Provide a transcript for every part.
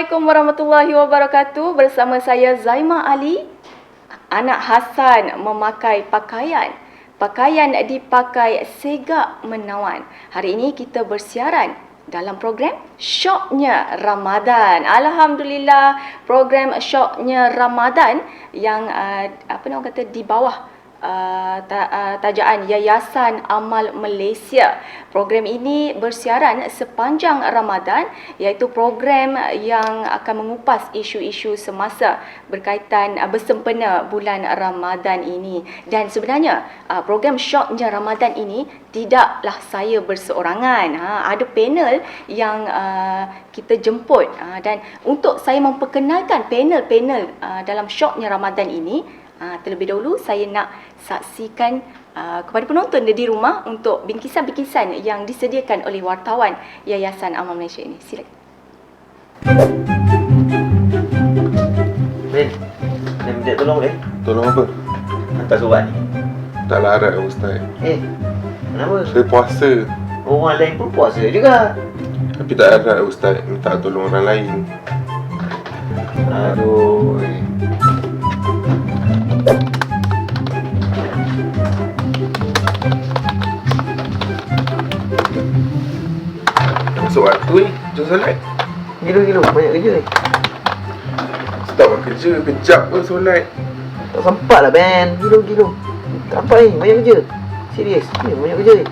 Assalamualaikum warahmatullahi wabarakatuh. Bersama saya Zaimah Ali. Anak Hasan memakai pakaian dipakai segak menawan. Hari ini kita bersiaran dalam program Syoknya Ramadan. Alhamdulillah, program Syoknya Ramadan yang di bawah tajaan Yayasan Amal Malaysia. Program ini bersiaran sepanjang Ramadan, iaitu program yang akan mengupas isu-isu semasa berkaitan bersempena bulan Ramadan ini. Dan sebenarnya program Syoknya Ramadan ini tidaklah saya berseorangan. Ada panel yang kita jemput, dan untuk saya memperkenalkan panel-panel dalam Syoknya Ramadan ini, terlebih dahulu saya nak saksikan kepada penonton di rumah untuk bingkisan-bingkisan yang disediakan oleh wartawan Yayasan Amal Malaysia ini. Silakan. Ben, dia minta tolong Ben. Tolong apa? Hantar surat ni. Tak larat Ustaz. Kenapa? Saya puasa. Orang lain pun puasa juga. Tapi tak larat Ustaz. Minta tolong orang lain. Aduh. Masuk waktu ni. Jom solat. Gila, banyak kerja ni. Tak buat kerja. Kejap pun solat. Tak sempat lah Ben. Gila. Tak apa ni, banyak kerja. Serius, ni banyak kerja ni.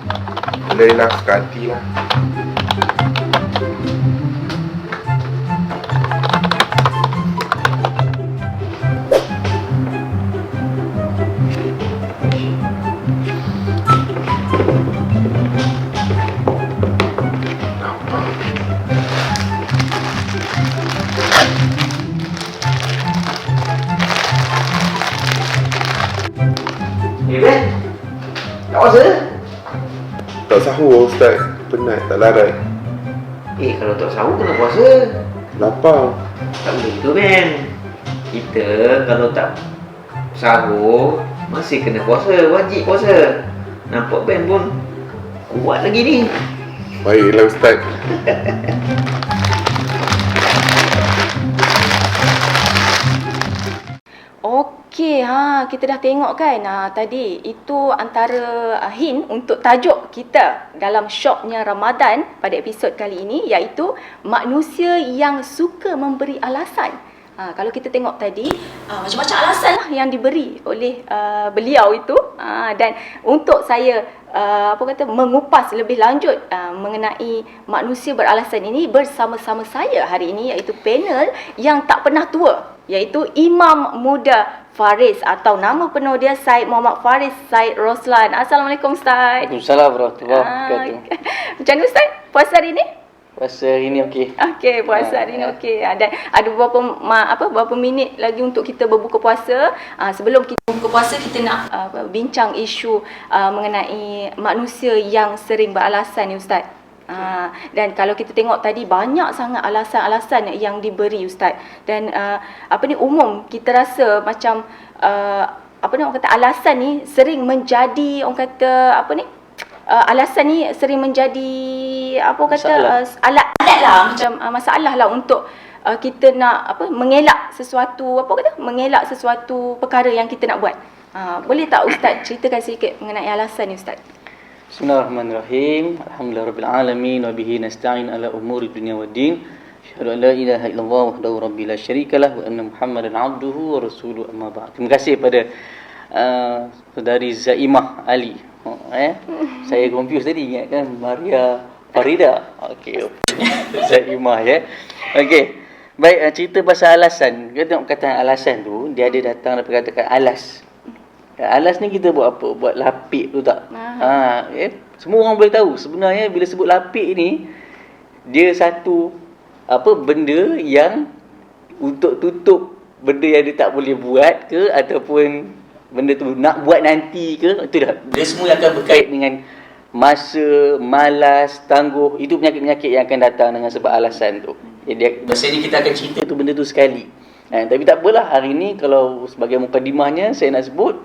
Boleh lah, suka hati lah. Ben, tak puasa? Tak sahur Ustaz. Penat, tak larat. Kalau tak sahur kena puasa. Lapar. Tak boleh tu Ben. Kita kalau tak sahur masih kena puasa, wajib puasa. Nampak Ben pun kuat lagi ni. Baiklah Ustaz. Okey, kita dah tengok kan tadi itu antara hint untuk tajuk kita dalam Syoknya Ramadan pada episod kali ini, iaitu manusia yang suka memberi alasan. Kalau kita tengok tadi, macam-macam alasan lah yang diberi oleh beliau itu, dan untuk saya mengupas lebih lanjut mengenai manusia beralasan ini bersama-sama saya hari ini, iaitu panel yang tak pernah tua, iaitu Imam Muda Faris, atau nama penuh dia Syed Muhammad Faris Syed Roslan. Assalamualaikum Ustaz. Waalaikumsalam warahmatullahi wabarakatuh. Macam mana Ustaz puasa hari ni? Puasa hari ni okey. Okey, puasa hari ni okey. Dan ada berapa minit lagi untuk kita berbuka puasa. Sebelum kita berbuka puasa, kita nak bincang isu mengenai manusia yang sering beralasan ni Ustaz. Dan kalau kita tengok tadi, banyak sangat alasan-alasan yang diberi Ustaz. Dan umum kita rasa macam alasan ni sering menjadi alasan ni sering menjadi alat lah, macam masalah lah untuk kita nak mengelak sesuatu mengelak sesuatu perkara yang kita nak buat. Boleh tak Ustaz ceritakan sikit mengenai alasan ni Ustaz? Bismillahirrahmanirrahim. Alhamdulillahirabbil alamin wa bihi nasta'in ala umuri dunya waddin. Asyhadu an la ilaha illallah wahdahu rabbil la syarikalah wa anna Muhammadan abduhu wa rasuluhu, amma ba'd. Terima kasih pada saudari Zaimah Ali. Saya confuse tadi, ingat kan Maria Farida. Okey. Zaimah ya. Okey. Baik, cerita pasal alasan. Kita tengok kataan alasan tu, dia ada datang daripada kata alas. Alas ni kita buat apa? Buat lapik tu tak? Semua orang boleh tahu sebenarnya bila sebut lapik ni, dia satu benda yang untuk tutup benda yang dia tak boleh buat ke, ataupun benda tu nak buat nanti ke, itu dah. Dia semua akan berkait dengan masa, malas, tangguh. Itu penyakit-penyakit yang akan datang dengan sebab alasan tu. Jadi biasanya kita akan cerita tu benda tu sekali. Tapi tak apalah, hari ni kalau sebagai mukadimahnya saya nak sebut,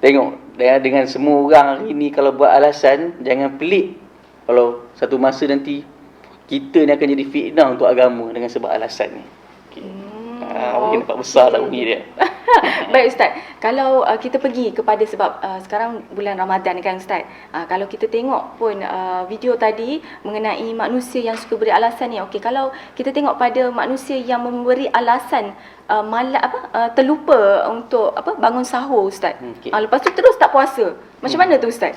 tengok dengan semua orang hari ni kalau buat alasan, jangan pelik kalau satu masa nanti kita ni akan jadi fitnah untuk agama dengan sebab alasan ni. Okey. Mungkin nampak besar tak bunyi dia. Baik Ustaz, kalau kita pergi kepada sebab sekarang bulan Ramadan kan Ustaz. Kalau kita tengok pun video tadi mengenai manusia yang suka beri alasan ni. Okey, kalau kita tengok pada manusia yang memberi alasan terlupa untuk bangun sahur Ustaz. Okey. Lepas tu terus tak puasa. Macam mana tu Ustaz?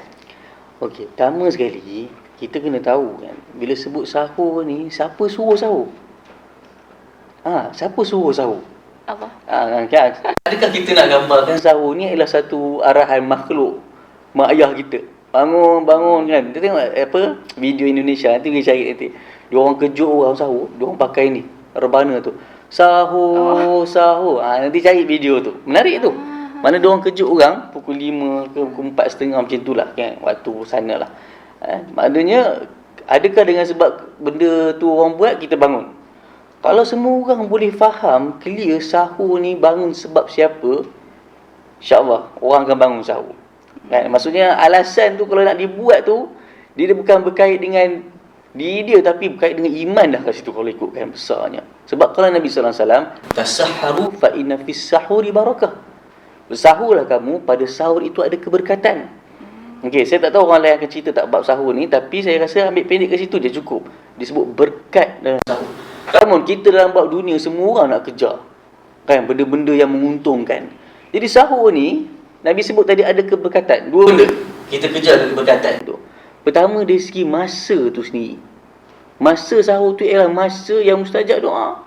Okey, pertama sekali kita kena tahu kan, bila sebut sahur ni, siapa suruh sahur? Siapa suruh sahur? Apa? Kan? Adakah kita nak gambarkan sahur ni adalah satu arahan makhluk, mak ayah kita? Bangun kan. Kita tengok video Indonesia nanti kita cari nanti. Dia orang kejut orang sahur, dia orang pakai ni, rebana tu. Sahur. Nanti cari video tu. Menarik tu. Mana dia orang kejut orang pukul 5 ke pukul 4.30 macam itulah kan, waktu sanalah. Maknanya adakah dengan sebab benda tu orang buat kita bangun? Kalau semua orang boleh faham clear sahur ni bangun sebab siapa, insya-Allah orang akan bangun sahur. Kan? Maksudnya alasan tu kalau nak dibuat tu dia bukan berkait dengan diri dia tapi berkait dengan iman dah kat situ kalau ikutkan besarnya. Sebab kalau Nabi sallallahu alaihi wasallam, tasahharu fa inna fis sahuri barakah. Bersahurlah kamu, pada sahur itu ada keberkatan. Okey, saya tak tahu orang lain akan cerita tak bab sahur ni, tapi saya rasa ambil pendek kat situ je cukup. Disebut berkat dalam sahur. Namun kita dalam bab dunia semua orang nak kejar kan benda-benda yang menguntungkan. Jadi sahur ni Nabi sebut tadi ada keberkatan. Dua benda kita kejar keberkatan tu. Pertama dari segi masa tu sendiri. Masa sahur tu ialah masa yang mustajab doa.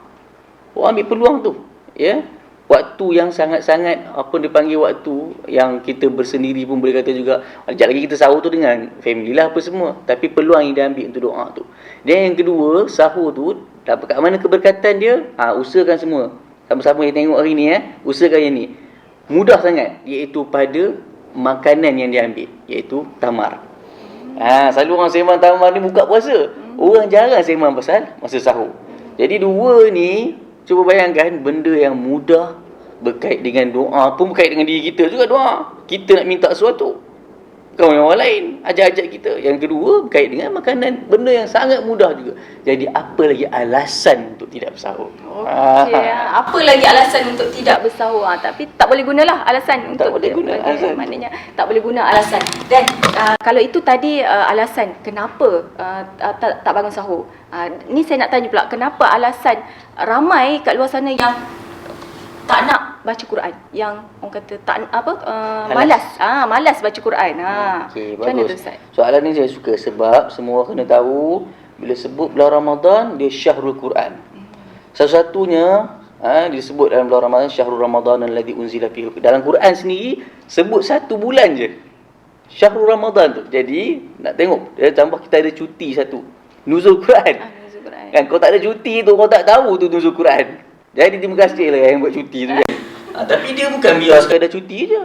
Orang ambil peluang tu, ya. Waktu yang sangat-sangat dipanggil waktu yang kita bersendiri pun boleh kata juga. Sekejap lagi kita sahur tu dengan family lah apa semua. Tapi peluang yang dia ambil untuk doa tu. Dan yang kedua, sahur tu dapat kat mana keberkatan dia? Usahakan semua. Sama-sama yang tengok hari ni, usahakan yang ni. Mudah sangat, iaitu pada makanan yang dia ambil, iaitu tamar. Selalu orang sembang tamar ni buka puasa. Orang jarang sembang pasal masa sahur. Jadi dua ni, cuba bayangkan benda yang mudah berkait dengan doa pun berkait dengan diri kita juga doa. Kita nak minta sesuatu, kau yang orang lain ajak-ajak kita. Yang kedua berkait dengan makanan, benda yang sangat mudah juga. Jadi apa lagi alasan untuk tidak bersahur? Okey, apa lagi alasan untuk tidak bersahur? Tapi tak boleh gunalah alasan Tak untuk boleh guna alasan. Maknanya tak boleh guna alasan. Dan kalau itu tadi alasan kenapa tak bangun sahur. Ni saya nak tanya pula, kenapa alasan ramai kat luar sana yang tak nak baca Quran, yang orang kata tak malas baca Quran. Okey, macam mana tu bagus. Ustaz? Soalan ni saya suka sebab semua kena tahu bila sebut bulan Ramadan dia syahrul Quran. Satu-satunya disebut dalam bulan Ramadan syahrul Ramadan alladzi unzila fihi. Dalam Quran sendiri sebut satu bulan je. Syahrul Ramadan tu. Jadi nak tengok dia tambah kita ada cuti satu. Nuzul Quran. Nuzul Quran. Kan kau tak ada cuti tu, kau tak tahu tu nuzul Quran. Jadi terima kasih lah yang buat cuti tu kan. Tapi dia bukan biar sekadar cuti je.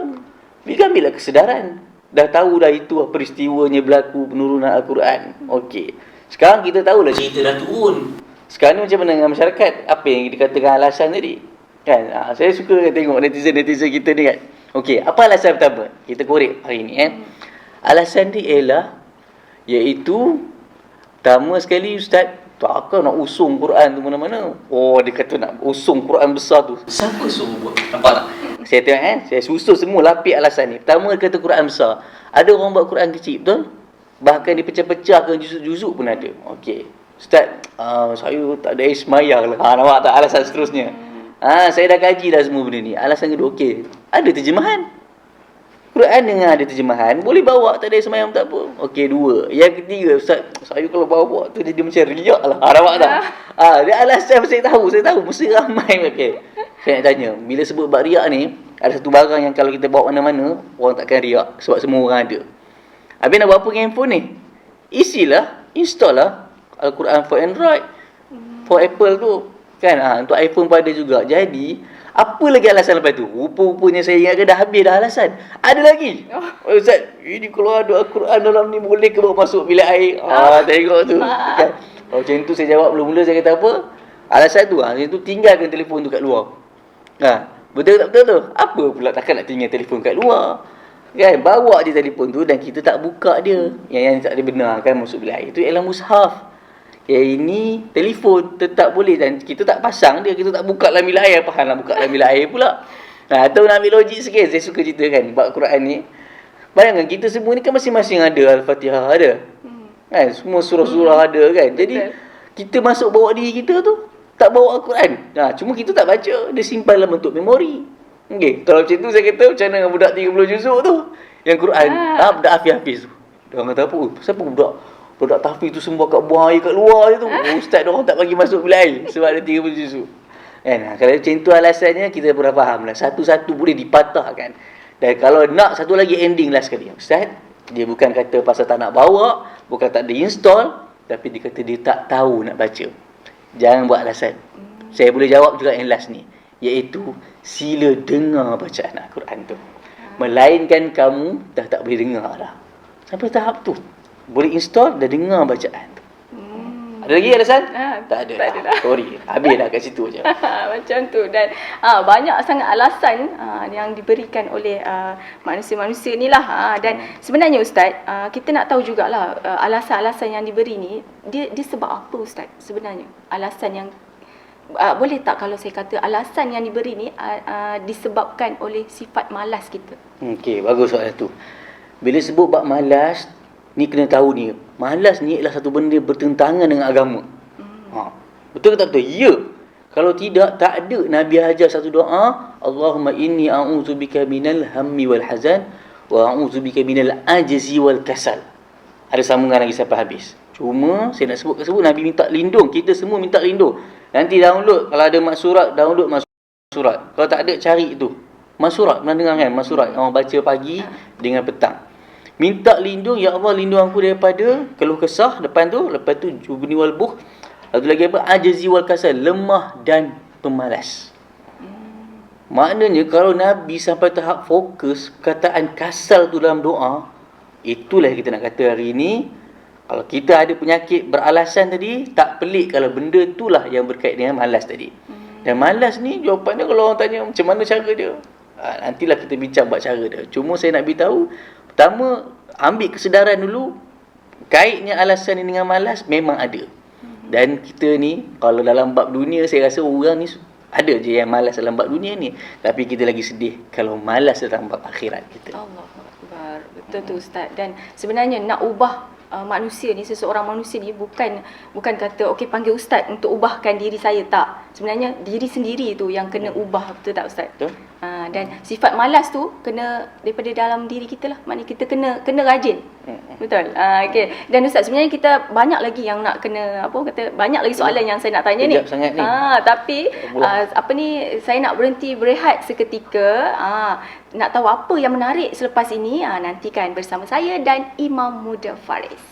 Dia ambillah kesedaran. Dah tahu dah itu peristiwanya berlaku penurunan Al-Quran. Okey. Sekarang kita tahulah cerita dah turun. Sekarang ni macam mana dengan masyarakat? Apa yang dikatakan alasan tadi? Kan? Saya suka tengok netizen-netizen kita ni kan. Okey, apa alasan pertama? Kita korek hari ni Alasan dia ialah iaitu pertama sekali Ustaz, takkan nak usung Quran tu mana-mana. Dia kata nak usung Quran besar tu. Siapa suruh buat? Nampak tak? Saya tengok saya susun semua lapik alasan ni. Pertama kata Quran besar. Ada orang buat Quran kecil, betul? Bahkan dipecah-pecahkan juzuk-juzuk pun ada. Okey. Ustaz, saya tak ada ismayah lah. Nampak tak alasan seterusnya? Saya dah kaji dah semua benda ni. Alasan kedua, okey. Ada terjemahan. Quran dengan ada terjemahan, boleh bawa, tak ada semayang tak apa. Okey, dua. Yang ketiga, Ustaz, saya kalau bawa tu jadi macam riak lah. Nampak tak? Dia alasan saya tahu mesti ramai. Okey. Saya nak tanya, bila sebut bab riak ni, ada satu barang yang kalau kita bawa mana-mana, orang takkan riak sebab semua orang ada. Habis nak buat apa dengan handphone ni? Install lah Al-Quran for Android, for Apple tu. Kan? Untuk iPhone pun ada juga. Jadi apa lagi alasan lepas tu? Rupa-rupanya saya ingatkan dah habis dah alasan. Ada lagi. Ustaz, ini kalau ada Al-Quran dalam ni boleh ke bawa masuk bilik air? Tengok tu. Kan? Macam tu saya jawab mula-mula, saya kata apa? Alasan tu, alasan tu tinggalkan telefon tu kat luar. Betul tak betul tu? Apa pula takkan nak tinggal telefon kat luar? Kan? Bawa je telefon tu dan kita tak buka dia. Yang tak dibenarkan masuk bilik air tu ialah mushaf. Ini telefon tetap boleh dan kita tak pasang dia, kita tak buka dalam bilik air. Faham lah buka dalam bilik air pula. Atau nak ambil logik sikit, saya suka cerita kan bab Quran ni. Bayangkan kita semua ni kan masing-masing ada Al-Fatihah ada. Kan semua surah-surah ada kan. Jadi kita masuk bawa diri kita tu tak bawa Al-Quran. Cuma kita tak baca, dia simpan dalam bentuk memori. Okey, kalau macam tu saya kata macam mana budak 30 juzuk tu yang Quran, budak hafiz-hafiz tu. Dia orang kata apa? Pasal apa budak tahfiz tu semua kat buang air kat luar je tu. Ustaz dia orang tak bagi masuk bilik air sebab ada 30 juzuk. Kan? Kalau macam tu alasannya kita pun dah faham lah. Satu-satu boleh dipatahkan. Dan kalau nak satu lagi ending lah sekali. Ustaz, dia bukan kata pasal tak nak bawa, bukan tak ada install, tapi dia kata dia tak tahu nak baca. Jangan buat alasan. Saya boleh jawab juga yang last ni, iaitu sila dengar bacaan Al-Quran tu. Melainkan kamu dah tak boleh dengar dah. Sampai tahap tu boleh install dan dengar bacaan tu. Ada lagi alasan? Tak ada dah. Sorry, habis dah kat situ je. Macam tu. Dan banyak sangat alasan yang diberikan oleh manusia-manusia ni lah. Dan sebenarnya Ustaz, kita nak tahu jugalah alasan-alasan yang diberi ni, dia sebab apa Ustaz sebenarnya? Alasan yang boleh tak kalau saya kata alasan yang diberi ni disebabkan oleh sifat malas kita? Okey, bagus soalan tu. Bila sebut bab malas, ni kena tahu ni, malas ni adalah satu benda bertentangan dengan agama. Betul ke tak betul? Ya. Kalau tidak, tak ada Nabi ajar satu doa, Allahumma inni a'udzubika minal hammi wal hazan wa a'udzubika minal ajzi wal kasal. Ada sambungan lagi sampai habis. Cuma saya nak sebut Nabi minta lindung, kita semua minta lindung. Nanti download, kalau ada maksurat, download maksurat. Kalau tak ada, cari tu. Maksurat, pernah dengar kan? Maksurat, orang baca pagi dengan petang. Minta lindung, ya Allah lindung aku daripada keluh kesah depan tu, lepas tu jubni wal bukh, satu lagi apa, ajzi wal kasal, lemah dan pemalas. Maknanya kalau Nabi sampai tahap fokus kataan kasal tu dalam doa, itulah yang kita nak kata hari ini. Kalau kita ada penyakit beralasan tadi, tak pelik kalau benda itulah yang berkait dengan malas tadi. Dan malas ni jawapannya kalau orang tanya macam mana cara dia, nantilah kita bincang buat cara dia. Cuma saya nak beritahu, pertama, ambil kesedaran dulu, kaitnya alasan ni dengan malas memang ada. Dan kita ni, kalau dalam bab dunia, saya rasa orang ni ada je yang malas dalam bab dunia ni. Tapi kita lagi sedih kalau malas dalam bab akhirat kita. Allahuakbar. Betul tu Ustaz. Dan sebenarnya nak ubah manusia ni, seseorang manusia ni bukan kata okey panggil Ustaz untuk ubahkan diri saya, tak. Sebenarnya diri sendiri tu yang kena ubah, betul tak Ustaz? Betul. Dan sifat malas tu kena daripada dalam diri kita lah. Maknanya kita kena rajin. Betul. Okey. Dan Ustaz, sebenarnya kita banyak lagi yang nak kena banyak lagi soalan yang saya nak tanya ni. Sangat ni. Tapi saya nak berhenti berehat seketika. Nak tahu apa yang menarik selepas ini, nantikan bersama saya dan Imam Muda Faris.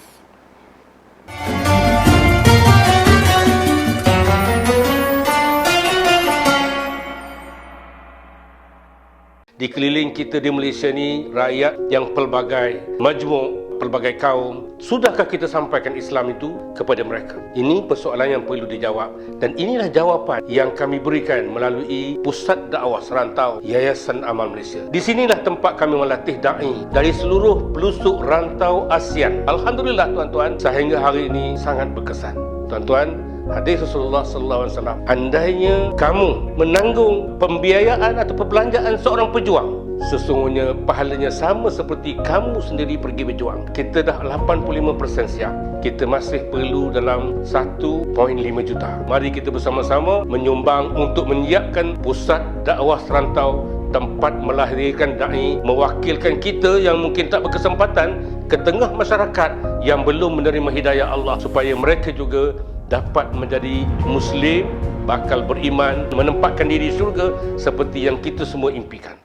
Di keliling kita di Malaysia ni, rakyat yang pelbagai majmuk, pelbagai kaum, sudahkah kita sampaikan Islam itu kepada mereka? Ini persoalan yang perlu dijawab, dan inilah jawapan yang kami berikan melalui Pusat Dakwah Serantau Yayasan Amal Malaysia. Di sinilah tempat kami melatih da'i dari seluruh pelosok rantau ASEAN. Alhamdulillah tuan-tuan, sehingga hari ini sangat berkesan. Tuan-tuan, hadis Rasulullah sallallahu alaihi wasallam, andainya kamu menanggung pembiayaan atau perbelanjaan seorang pejuang, sesungguhnya pahalanya sama seperti kamu sendiri pergi berjuang. Kita dah 85% siap. Kita masih perlu dalam 1.5 juta. Mari kita bersama-sama menyumbang untuk menyiapkan Pusat Dakwah Serantau, tempat melahirkan da'i, mewakilkan kita yang mungkin tak berkesempatan ke tengah masyarakat yang belum menerima hidayah Allah, supaya mereka juga dapat menjadi Muslim, bakal beriman, menempatkan diri di syurga seperti yang kita semua impikan.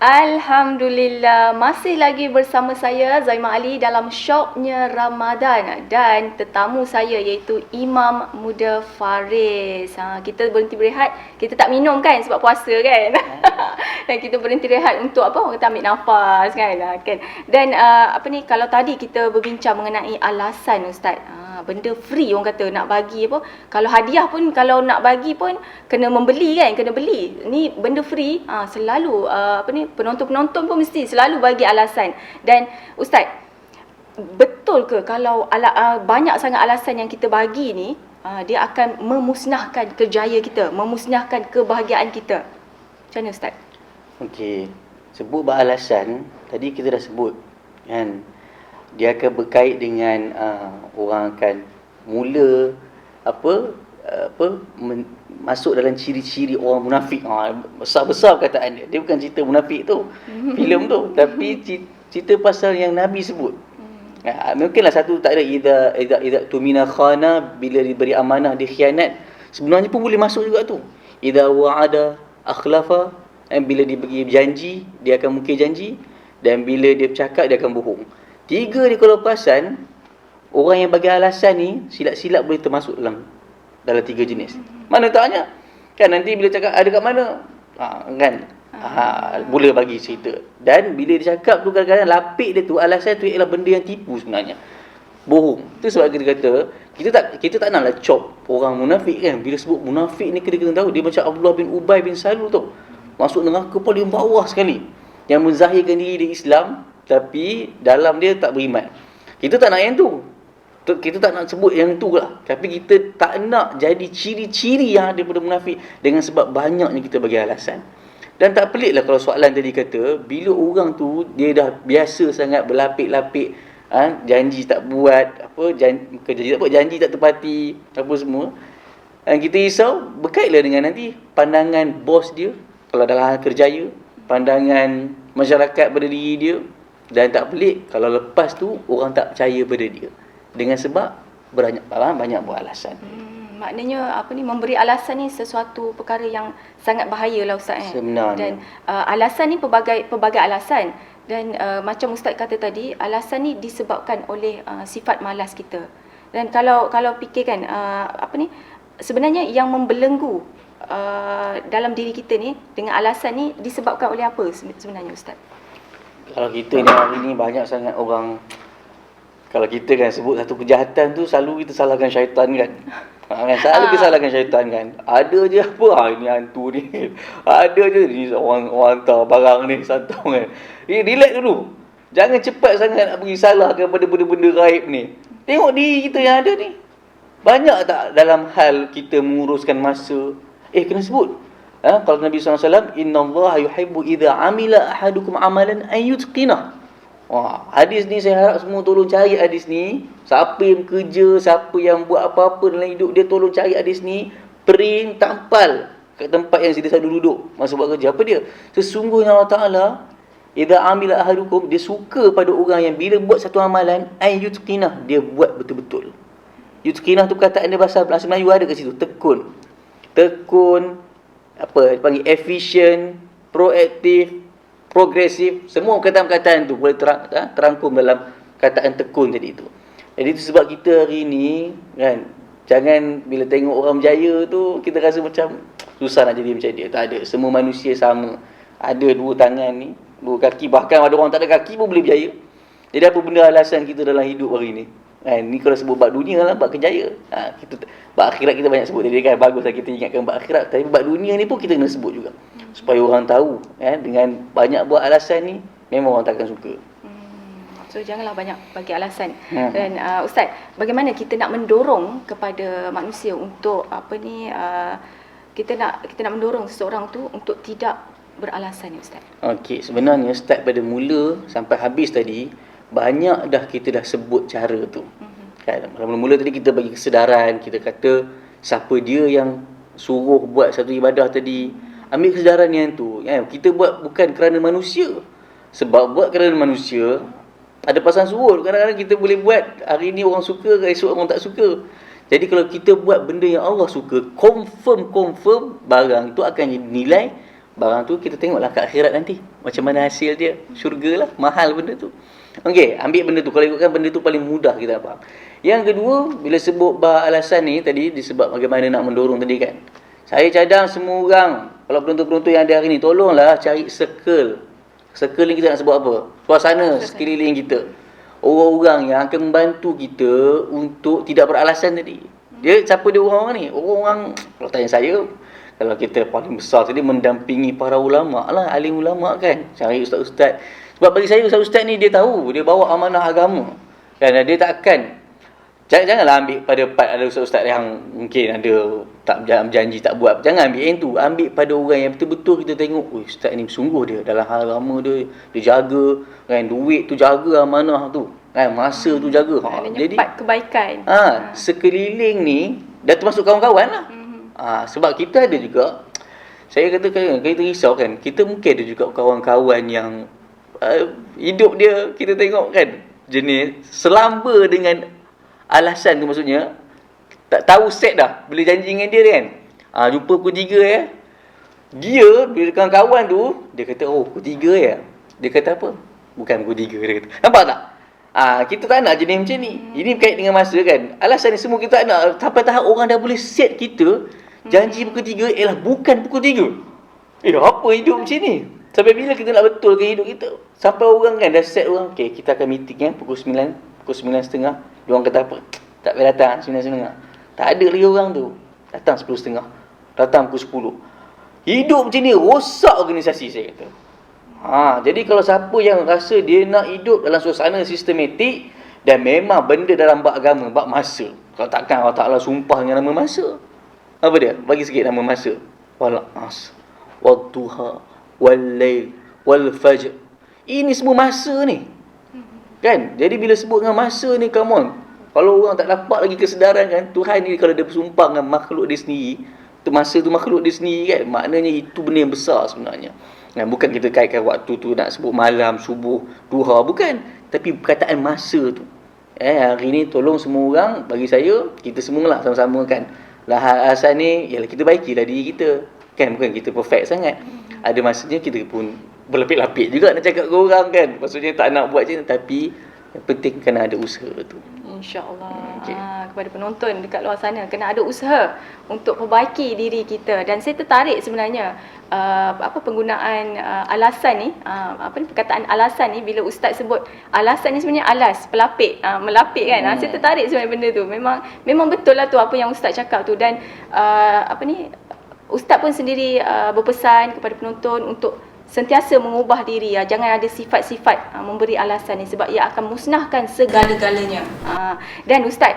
Alhamdulillah, masih lagi bersama saya Zaimah Ali dalam Syoknya Ramadan, dan tetamu saya iaitu Imam Muda Faris. Kita berhenti berehat, kita tak minum kan sebab puasa kan. Dan kita berhenti rehat untuk apa? Orang kata ambil nafas kan. Dan kalau tadi kita berbincang mengenai alasan Ustaz. Benda free orang kata nak bagi apa? Kalau hadiah pun kalau nak bagi pun kena membeli kan, kena beli. Ni benda free, selalu penonton-penonton pun mesti selalu bagi alasan. Dan Ustaz, betul ke kalau banyak sangat alasan yang kita bagi ni dia akan memusnahkan kerjaya kita, memusnahkan kebahagiaan kita? Macam mana Ustaz? Okey, sebut alasan tadi kita dah sebut kan, dia akan berkait dengan orang akan mula masuk dalam ciri-ciri orang munafik. Besar-besar perkataan dia. Dia bukan cerita munafik tu, filem tu, tapi cerita pasal yang Nabi sebut. Mungkinlah satu tak ada idza tumina khana, bila diberi amanah dia khianat. Sebenarnya pun boleh masuk juga tu. Idza wa'ada akhlafa, bila diberi janji dia akan mungkir janji, dan bila dia bercakap dia akan bohong. Tiga ni kalau perasan, orang yang bagi alasan ni silap-silap boleh termasuk dalam tiga jenis. Mana taknya kan, nanti bila cakap ada kat mana boleh bagi cerita. Dan bila dia cakap tu kadang-kadang lapik dia tu, alasan tu ialah benda yang tipu sebenarnya, bohong. Itu sebab kita kata kita tak naklah cop orang munafik kan. Bila sebut munafik ni kita kena tahu dia macam Abdullah bin Ubay bin Salul tu, masuk neraka paling bawah sekali, yang menzahirkan diri di Islam tapi dalam dia tak beriman. Kita tak nak yang tu, kita tak nak sebut yang tu lah, tapi kita tak nak jadi ciri-ciri yang ada pada munafik dengan sebab banyaknya kita bagi alasan. Dan tak pelik lah kalau soalan tadi kata, bila orang tu dia dah biasa sangat berlapik-lapik, janji tak buat, janji tak tepati, apa semua, kita risau, berkaitlah dengan nanti pandangan bos dia kalau dalam hal kerjaya, pandangan masyarakat pada diri dia. Dan tak pelik kalau lepas tu orang tak percaya pada dia dengan sebab banyak buat alasan. Maknanya memberi alasan ni sesuatu perkara yang sangat bahaya lah Ustaz. Sebenarnya. Dan alasan ni pelbagai alasan. Dan macam Ustaz kata tadi, alasan ni disebabkan oleh sifat malas kita. Dan kalau fikirkan sebenarnya yang membelenggu dalam diri kita ni dengan alasan ni disebabkan oleh apa sebenarnya Ustaz? Kalau kita ni hari ni banyak sangat orang, kalau kita kan sebut satu kejahatan tu selalu kita salahkan syaitan kan. Selalu kita salahkan syaitan kan. Ada je ini hantu ni. Ada je ni orang hantar barang ni satu kan. Relax dulu. Jangan cepat sangat nak pergi salah kepada benda-benda gaib ni. Tengok diri kita yang ada ni. Banyak tak dalam hal kita menguruskan masa? Kena sebut. Kalau Nabi SAW, innallaha yuhibbu idza amila ahadukum amalan an yutqinah. Hadis ni saya harap semua tolong cari hadis ni. Siapa yang kerja, siapa yang buat apa-apa dalam hidup dia, tolong cari hadis ni, print, tampal kat tempat yang dia selalu duduk masa buat kerja. Apa dia? Sesungguhnya Allah Ta'ala, idza amila ahadukum, dia suka pada orang yang bila buat satu amalan, an yutqinah, dia buat betul-betul. Yutqinah tu perkataan dia bahasa Melayu ada kat situ, tekun, dipanggil efficient, proaktif, progresif. Semua perkataan-perkataan tu boleh terangkum dalam kataan tekun tadi tu. Jadi itu sebab kita hari ni kan, jangan bila tengok orang berjaya tu kita rasa macam susah nak jadi macam dia. Tak ada, semua manusia sama. Ada dua tangan ni, dua kaki, bahkan ada orang tak ada kaki pun boleh berjaya. Jadi apa benda alasan kita dalam hidup hari ni? Ni kalau sebut bab dunia lah, bab kerjaya. Kita bab akhirat kita banyak sebut tadi kan, baguslah kita ingatkan bab akhirat, tapi bab dunia ni pun kita kena sebut juga. Supaya orang tahu dengan banyak buat alasan ni memang orang takkan suka. So janganlah banyak bagi alasan. Dan Ustaz, bagaimana kita nak mendorong kepada manusia untuk kita nak mendorong seseorang tu untuk tidak beralasan ni Ustaz? Okey, sebenarnya start pada mula sampai habis tadi banyak dah kita dah sebut cara tu. Kan, mula-mula tadi kita bagi kesedaran, kita kata siapa dia yang suruh buat satu ibadah tadi. Ambil kesedaran yang tu. Kita buat bukan kerana manusia. Sebab buat kerana manusia ada pasang surut. Kadang-kadang kita boleh buat hari ni orang suka, esok orang tak suka. Jadi kalau kita buat benda yang Allah suka, confirm barang tu akan jadi nilai. Barang tu kita tengoklah kat akhirat nanti macam mana hasil dia. Syurga lah, mahal benda tu. Okey, ambil benda tu. Kalau ikutkan benda tu paling mudah kita faham. Yang kedua, bila sebut alasan ni tadi disebab bagaimana nak mendorong tadi kan. Saya cadang semua orang, kalau penonton-penonton yang ada hari ni, tolonglah cari circle. Circle ni kita nak sebut apa? Suasana sekeliling kita. Orang-orang yang akan membantu kita untuk tidak beralasan tadi. Dia siapa dia orang-orang ni? Orang-orang, kalau tanya saya, kalau kita paling besar tadi mendampingi para ulama lah, alim ulama kan. Cari ustaz-ustaz. Sebab bagi saya ustaz-ustaz ni dia tahu, dia bawa amanah agama. Dan dia takkan, janganlah ambil pada part ada ustaz-ustaz yang mungkin ada tak berjanji tak buat. Jangan ambil yang tu. Ambil pada orang yang betul-betul kita tengok, ustaz ni sungguh dia dalam hal agama dia jaga kan, duit tu jaga, amanah tu kan, masa tu jaga. Jadi part kebaikan. Sekeliling ni dah termasuk kawan-kawan lah. Sebab kita ada juga, saya katakan kita risau kan, kita mungkin ada juga kawan-kawan yang hidup dia kita tengok kan jenis selamba dengan alasan tu, maksudnya tak tahu set dah bila janji dengan dia kan. Jumpa pukul 3 ya. Dia bila kawan-kawan tu dia kata pukul 3 ya. Dia kata apa? Bukan pukul 3 dia kata. Nampak tak? Kita tak nak jenis macam ni. Ini berkait dengan masa kan. Alasan ni semua kita tak nak. Sampai tahap orang dah boleh set kita janji pukul 3 ialah bukan pukul 3. Apa hidup macam ni? Sampai bila kita nak betulkan hidup kita? Sampai orang kan dah set orang, okay, kita akan meeting kan pukul 9, pukul 9.30. Dia orang kata apa? Tak payah datang 9.30. Tak ada lagi orang tu. Datang 10.30. Datang pukul 10. Hidup macam ni rosak organisasi, saya kata. Jadi kalau siapa yang rasa dia nak hidup dalam suasana sistematik dan memang benda dalam bab agama, bab masa. Kalau takkan Allah Ta'ala sumpah dengan nama masa. Apa dia? Bagi sikit nama masa. Wal as, wad duha, wal lail, wal fajr. Ini semua masa ni. Kan? Jadi bila sebut dengan masa ni, come on. Kalau orang tak dapat lagi kesedaran kan, Tuhan ni kalau dia bersumpah dengan makhluk dia sendiri, masa tu makhluk dia sendiri kan, maknanya itu benda yang besar sebenarnya. Bukan kita kaitkan waktu tu nak sebut malam, subuh, duha, bukan. Tapi perkataan masa tu. Hari ni tolong semua orang, bagi saya, kita semualah sama-sama kan. Asal ni, ialah kita baikilah diri kita. Kan, bukan kita perfect sangat. Ada masanya kita pun berlapik-lapik juga nak cakap ke orang kan. Maksudnya tak nak buat macam ni, tapi yang penting kena ada usaha tu. InsyaAllah. Kepada penonton dekat luar sana, kena ada usaha untuk perbaiki diri kita. Dan saya tertarik sebenarnya penggunaan alasan ni, perkataan alasan ni, bila ustaz sebut alasan ni sebenarnya alas, pelapik, melapik kan. Saya tertarik sebenarnya benda tu. Memang betul lah tu apa yang ustaz cakap tu. Dan ustaz pun sendiri berpesan kepada penonton untuk sentiasa mengubah diri. Jangan ada sifat-sifat memberi alasan ni, sebab ia akan musnahkan segala-galanya. Dan ustaz,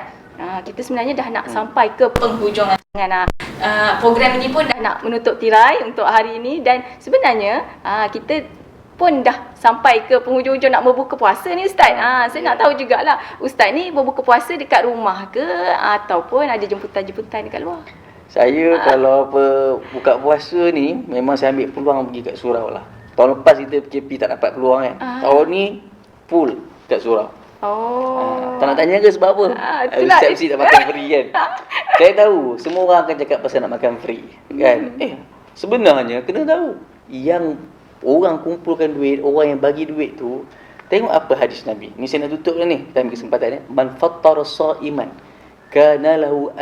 kita sebenarnya dah nak sampai ke penghujungan program ini pun dah nak menutup tirai untuk hari ini. Dan sebenarnya kita pun dah sampai ke penghujung nak berbuka puasa ni ustaz. Saya nak tahu jugalah, ustaz ni berbuka puasa dekat rumah ke ataupun ada jemputan-jemputan dekat luar? Saya kalau buka puasa ni memang saya ambil peluang pergi kat surau lah. Tahun lepas kita PKP tak dapat peluang kan. Tahun ni full kat surau. Tak nak tanya ke sebab apa? Ustaz mesti tak makan free kan. Saya tahu semua orang akan cakap pasal nak makan free kan. Sebenarnya kena tahu yang orang kumpulkan duit, orang yang bagi duit tu, tengok apa hadis Nabi. Ni saya nak tutup dah ni dalam kesempatan ni. Man fattara sha'iman kana lahu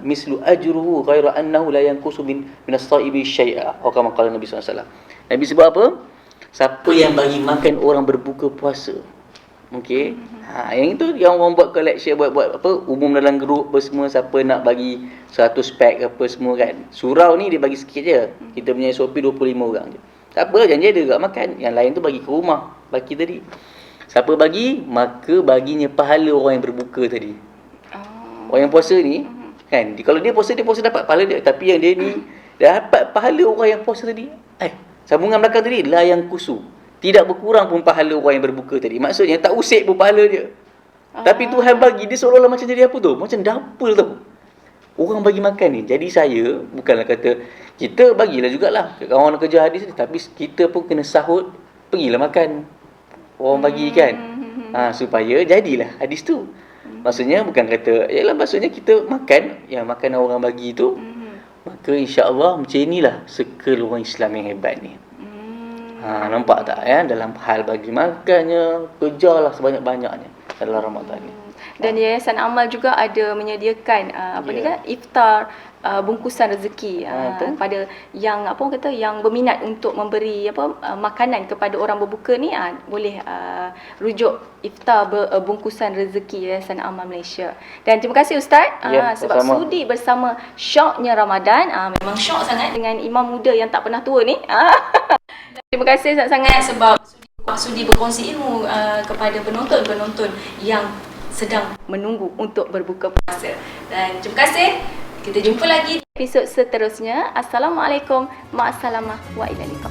mislu ajruhu ghaira annahu la yanqusu min as-sa'ibi syai'a. Kama qala Nabi SAW. Nabi sebut apa? Siapa yang bagi makan orang berbuka puasa. Okey. Yang itu yang orang buat collection, buat apa, umum dalam grup apa semua, siapa nak bagi 100 pack apa semua kan. Surau ni dia bagi sikit je. Kita punya SOP 25 orang je. Tak apa, janji ada juga makan. Yang lain tu bagi ke rumah, bagi tadi. Siapa bagi, maka baginya pahala orang yang berbuka tadi. Orang yang puasa ni kan, kalau dia puasa dapat pahala dia. Tapi yang dia ni dapat pahala orang yang puasa tadi. Sambungan belakang tadi, la yang kusu, tidak berkurang pun pahala orang yang berbuka tadi. Maksudnya tak usik pun pahala dia. Tapi Tuhan bagi dia seolah-olah macam jadi apa tu, macam double tu. Orang bagi makan ni. Jadi saya bukanlah kata kita bagilah jugalah kawan kerja hadis ni, tapi kita pun kena sahut, pergilah makan orang bagi kan. Supaya jadilah hadis tu. Maksudnya bukan kata, yalah maksudnya kita makan, yang makanan orang bagi tu, maka insya-Allah macam inilah circle orang Islam yang hebat ni. Nampak tak ya, dalam hal bagi makannya, kerjalah sebanyak-banyaknya dalam Ramadan ni. Dan Yayasan Amal juga ada menyediakan iftar bungkusan rezeki pada yang yang berminat untuk memberi makanan kepada orang berbuka ni, boleh rujuk iftar bungkusan rezeki Yayasan Amal Malaysia. Dan terima kasih Ustaz sebab sudi bersama syoknya Ramadan. Memang syok sangat dengan imam muda yang tak pernah tua ni. Terima kasih sangat-sangat sebab sudi berkongsi ilmu kepada penonton-penonton yang sedang menunggu untuk berbuka puasa. Dan terima kasih. Kita jumpa lagi di episod seterusnya. Assalamualaikum. Ma'assalamah wa ila liqa.